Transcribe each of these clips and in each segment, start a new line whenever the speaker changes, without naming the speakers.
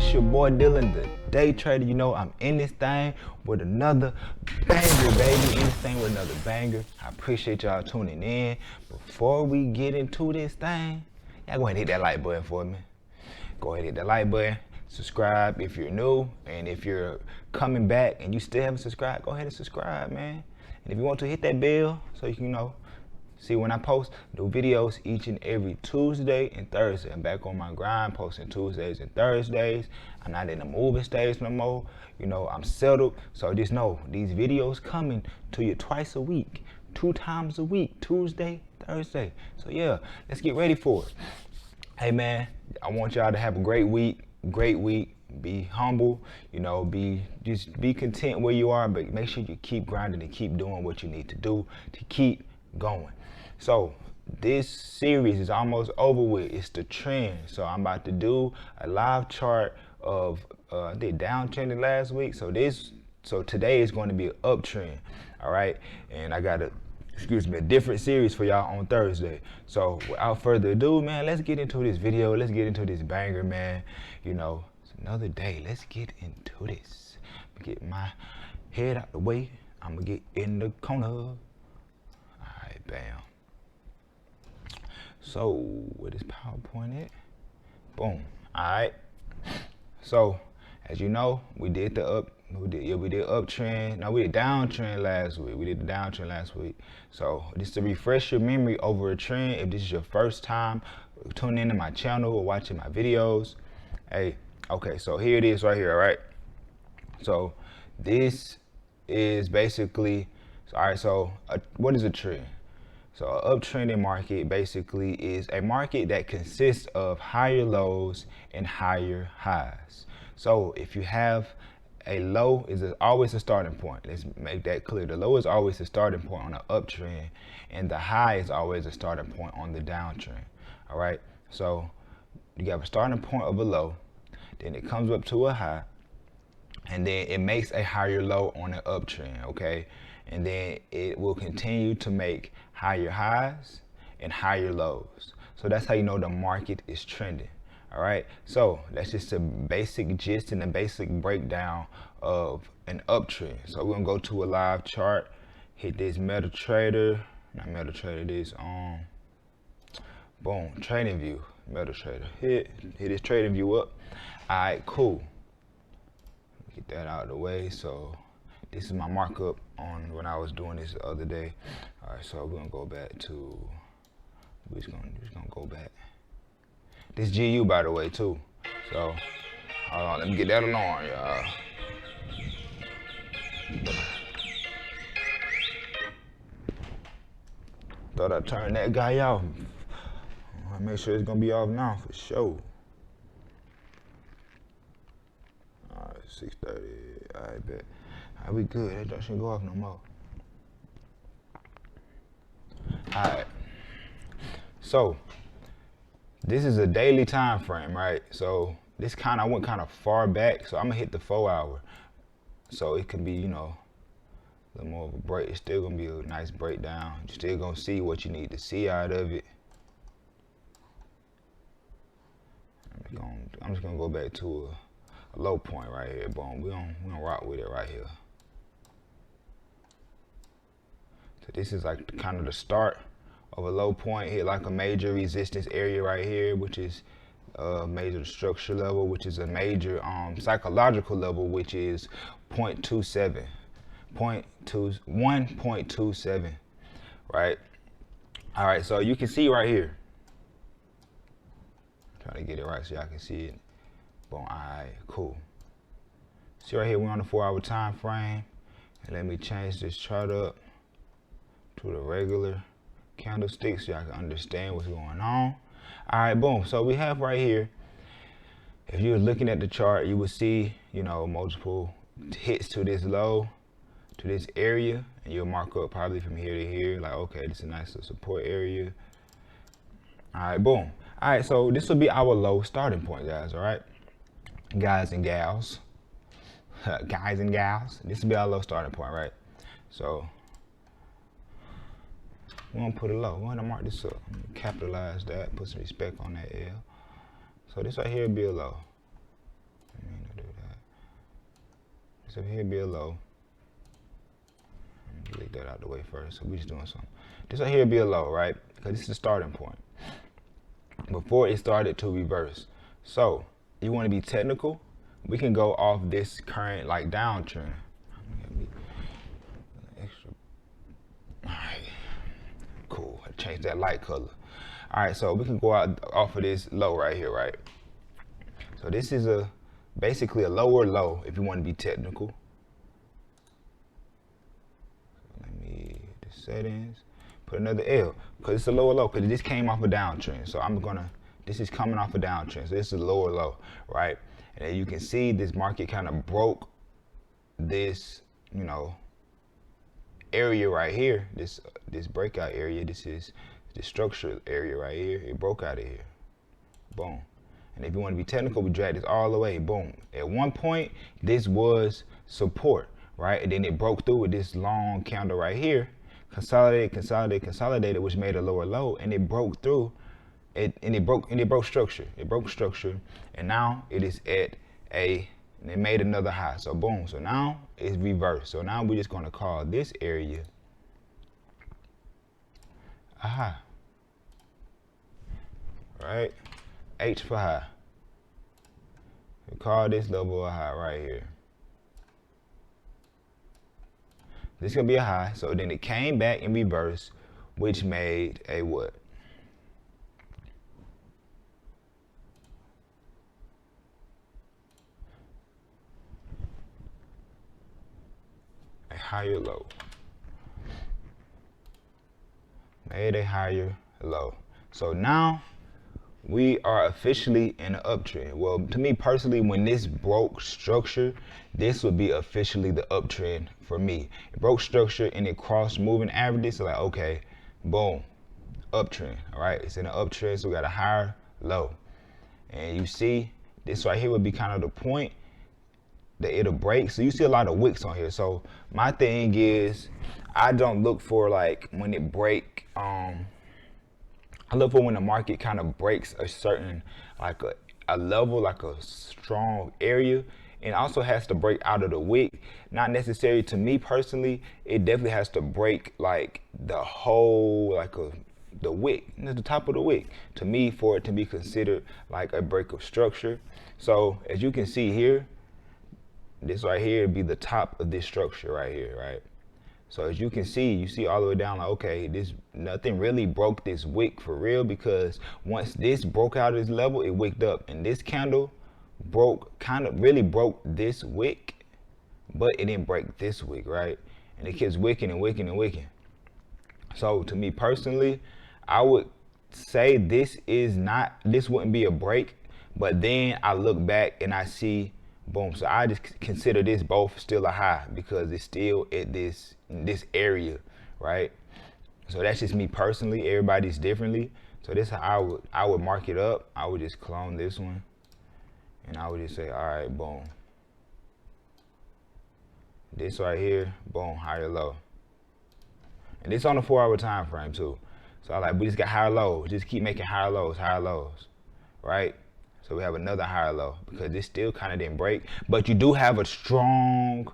It's your boy Dylan, the day trader. You know, I'm in this thing with another banger, baby. In this thing with another banger. I appreciate y'all tuning in. Before we get into this thing, y'all go ahead and hit that like button for me. Go ahead and hit that like button. Subscribe if you're new. And if you're coming back and you still haven't subscribed, go ahead and subscribe, man. And if you want to, hit that bell so you can, see when I post new videos each and every Tuesday and Thursday. I'm back on my grind, posting Tuesdays and Thursdays. I'm not in the moving stage no more. I'm settled. So just know these videos coming to you twice a week, 2 times a week, Tuesday, Thursday. So yeah, let's get ready for it. Hey man, I want y'all to have a great week. Be humble, just be content where you are, but make sure you keep grinding and keep doing what you need to do to keep going. So this series is almost over with. It's the trend. So I'm about to do a live chart of I did downtrending last week. So today is going to be an uptrend. All right. And I got a different series for y'all on Thursday. So without further ado, man, let's get into this video. Let's get into this banger, man. It's another day. Let's get into this. Get my head out the way. I'm gonna get in the corner. All right, bam. So where is PowerPoint at? Boom. All right. So as you know, we did uptrend. No, we did downtrend last week. We did the downtrend last week. So just to refresh your memory over a trend, if this is your first time tuning into my channel or watching my videos, hey, okay, so here it is right here, all right? So this is basically, all right, so what is a trend? So an uptrending market basically is a market that consists of higher lows and higher highs. So if you have a low, is always a starting point. Let's make that clear. The low is always a starting point on an uptrend, and the high is always a starting point on the downtrend. All right. So you have a starting point of a low, then it comes up to a high, and then it makes a higher low on an uptrend. Okay. And then it will continue to make higher highs and higher lows. So that's how you know the market is trending. All right, so that's just a basic gist and a basic breakdown of an uptrend. So we're gonna go to a live chart, hit this boom, trading view, MetaTrader. Hit this trading view up. All right, cool. Get that out of the way. So this is my markup on when I was doing this the other day. All right, so we're gonna go back to, we're just gonna go back. This GU, by the way, too. So, hold on, let me get that alarm, y'all. Thought I'd turn that guy off. I'll make sure it's gonna be off now for sure. All right, 6:30. All right, bet. All right, we good. That shouldn't go off no more. All right. So this is a daily time frame, right? So this I went kind of far back. So I'm gonna hit the 4 hour. So it could be, a little more of a break. It's still gonna be a nice breakdown. You're still gonna see what you need to see out of it. I'm just gonna go back to a low point right here. Boom. We're gonna rock with it right here. So this is like kind of the start of a low point. Hit like a major resistance area right here, which is a major structure level, which is a major psychological level, which is 0.27, 1.27, right? All right, so you can see right here. Trying to get it right so y'all can see it. Boom. All right, cool. See right here, we're on the 4 hour time frame. And let me change this chart up to the regular candlestick so y'all can understand what's going on. All right, boom. So we have right here, if you're looking at the chart, you will see, multiple hits to this low, to this area, and you'll mark up probably from here to here, like, okay, this is a nice little support area. All right, boom. All right, so this will be our low starting point, guys, all right? Guys and gals. Guys and gals. This will be our low starting point, right? So we're gonna put it low. We're gonna mark this up. Capitalize that, put some respect on that L. So this right here will be a low. So here be a low. Let me leave that out the way first. So we just doing something. This right here be a low, right? Because this is the starting point before it started to reverse. So you want to be technical, we can go off this current like downtrend. Extra. All right, cool. I changed that light color. All right, so we can go out off of this low right here, right? So this is basically a lower low if you want to be technical. Let me hit the settings, put another L because it's a lower low because this came off a downtrend. So this is coming off a downtrend. So this is a lower low, right? And you can see this market kind of broke this, area right here. This breakout area. This is the structure area right here. It broke out of here. Boom. And if you want to be technical, we drag this all the way. Boom. At one point, this was support, right? And then it broke through with this long candle right here. Consolidated, which made a lower low, and it broke through. It broke structure. It broke structure, and now it is at and it made another high. So boom. So now it's reversed. So now we're just gonna call this area a high. Right? H for high. We call this level a high right here. This is gonna be a high. So then it came back in reverse, which made a what? A higher low. Made a higher low. So now we are officially in an uptrend. Well, to me personally, when this broke structure, this would be officially the uptrend for me. It broke structure and it crossed moving averages. So like, okay, boom, uptrend. All right, it's in an uptrend, so we got a higher low. And you see, this right here would be kind of the point that it'll break. So you see a lot of wicks on here. So my thing is, I don't look for like when it break. I look for when the market kind of breaks a certain like a level, like a strong area, and also has to break out of the wick. Not necessarily to me personally. It definitely has to break like the whole the wick, the top of the wick, to me, for it to be considered like a break of structure. So as you can see here, this right here would be the top of this structure right here, right? So as you can see, you see all the way down, like, okay, nothing really broke this wick for real, because once this broke out of this level, it wicked up, and this candle really broke this wick, but it didn't break this wick, right? And it keeps wicking and wicking and wicking. So to me personally, I would say this wouldn't be a break, but then I look back and I see, boom. So I just consider this both still a high because it's still at this area, right? So that's just me personally. Everybody's differently. So this is how I would mark it up. I would just clone this one, and I would just say, all right, boom. This right here, boom, higher low. And this on a 4-hour time frame too. So we just got higher lows. Just keep making higher lows, right? So we have another higher low because this still kind of didn't break, but you do have a strong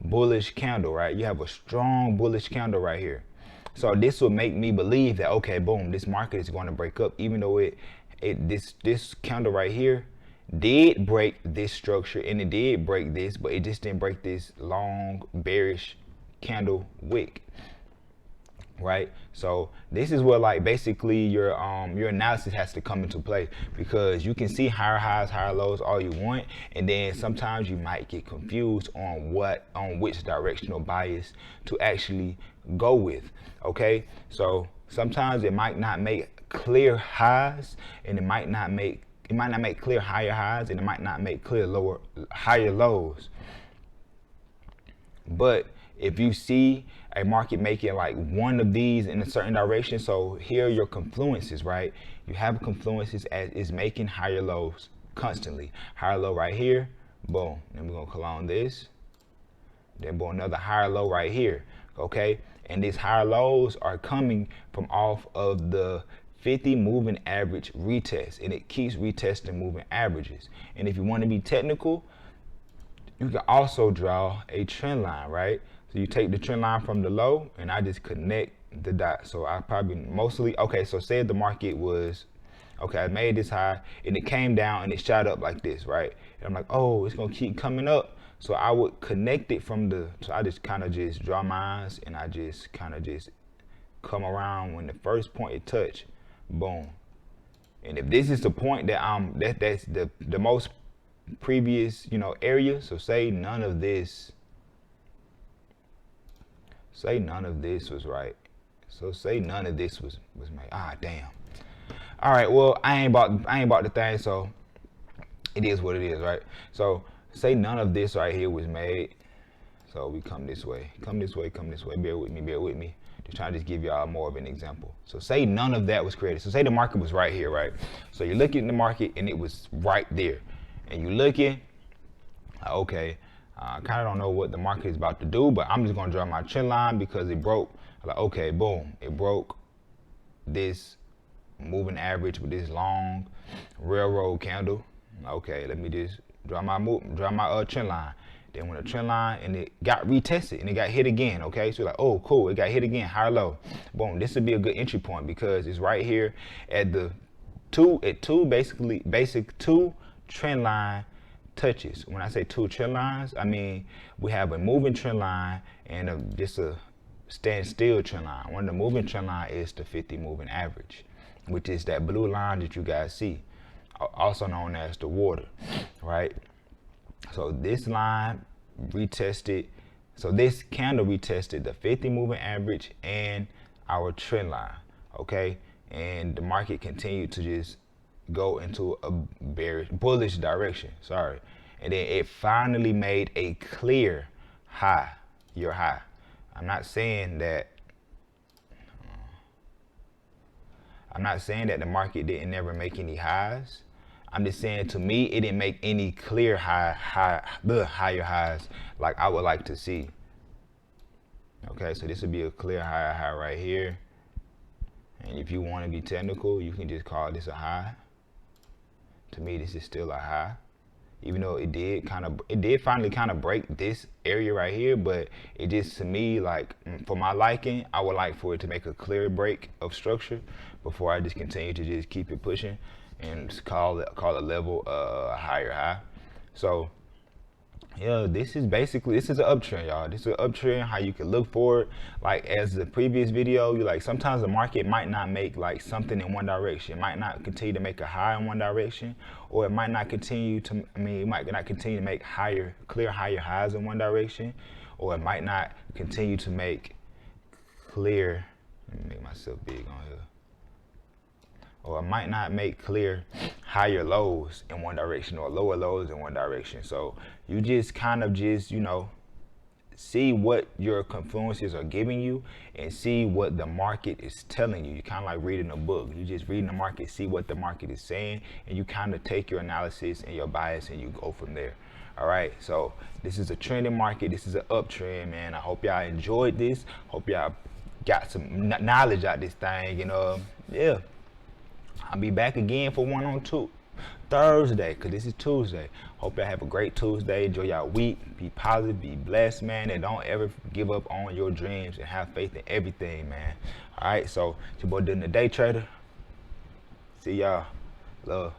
bullish candle, right? You have a strong bullish candle right here. So this will make me believe that, okay, boom, this market is going to break up, even though this candle right here did break this structure and it did break this, but it just didn't break this long bearish candle wick. Right, so this is where like basically your analysis has to come into play, because you can see higher highs, higher lows all you want, and then sometimes you might get confused on which directional bias to actually go with. Okay, so sometimes it might not make clear highs, and it might not make clear higher highs, and it might not make clear higher lows. But if you see a market making like one of these in a certain direction, so here are your confluences, right? You have confluences as is making higher lows constantly. Higher low right here, boom. Then we're gonna clone this. Then boom, another higher low right here, okay? And these higher lows are coming from off of the 50 moving average retest, and it keeps retesting moving averages. And if you want to be technical, you can also draw a trend line, right? So you take the trend line from the low, and I just connect the dots. So I probably mostly, okay, so say the market was, okay, I made this high, and it came down, and it shot up like this, right? And I'm like, oh, it's gonna keep coming up. So I would connect it from the, so I just kind of just draw mines, and I just kind of just come around when the first point it touched, boom. And if this is the point that that's the most previous, you know, area, so say none of this was right. So say none of this was made. Ah, damn. All right, well, I ain't bought the thing, so it is what it is, right? So say none of this right here was made. So we come this way, come this way, come this way. Bear with me, bear with me. Just trying to just give y'all more of an example. So say none of that was created. So say the market was right here, right? So you're looking at the market and it was right there. And you're looking, okay, I kind of don't know what the market is about to do, but I'm just gonna draw my trend line because it broke. Like, okay, boom, it broke this moving average with this long railroad candle. Okay, let me just draw my trend line. Then when the trend line and it got retested and it got hit again, okay? So like, oh, cool, it got hit again, high or low. Boom, this would be a good entry point because it's right here at the basic two trend line touches. When I say two trend lines, I mean we have a moving trend line and just a standstill trend line. One of the moving trend line is the 50 moving average, which is that blue line that you guys see, also known as the water, right? So this line retested, so this candle retested the 50 moving average and our trend line, okay? And the market continued to just go into a bullish direction, sorry. And then it finally made a clear high, your high. I'm not saying that the market didn't never make any highs. I'm just saying, to me, it didn't make any clear higher highs like I would like to see. Okay, so this would be a clear higher high right here. And if you want to be technical, you can just call this a high. To me, this is still a high, even though it did finally kind of break this area right here. But it just, to me, like, for my liking, I would like for it to make a clear break of structure before I just continue to just keep it pushing and just call a level a higher high. So yeah, this is an uptrend, y'all. This is an uptrend, how you can look for it. Like, as the previous video, you like, sometimes the market might not make like something in one direction. It might not continue to make a high in one direction, or it might not continue to, it might not continue to make clear higher highs in one direction, or it might not continue to make clear, let me make myself big on here, or it might not make clear higher lows in one direction or lower lows in one direction. So you just kind of just, you know, see what your confluences are giving you and see what the market is telling you. You kind of like reading a book. You just reading the market, see what the market is saying, and you kind of take your analysis and your bias and you go from there. All right, so this is a trending market. This is an uptrend, man. I hope y'all enjoyed this. Hope y'all got some knowledge out this thing, and yeah, I'll be back again for one on two Thursday, because this is Tuesday. Hope y'all have a great Tuesday. Enjoy y'all week. Be positive, be blessed, man, and don't ever give up on your dreams and have faith in everything, man. All right, so it's your boy Dylan the Day Trader. See y'all. Love.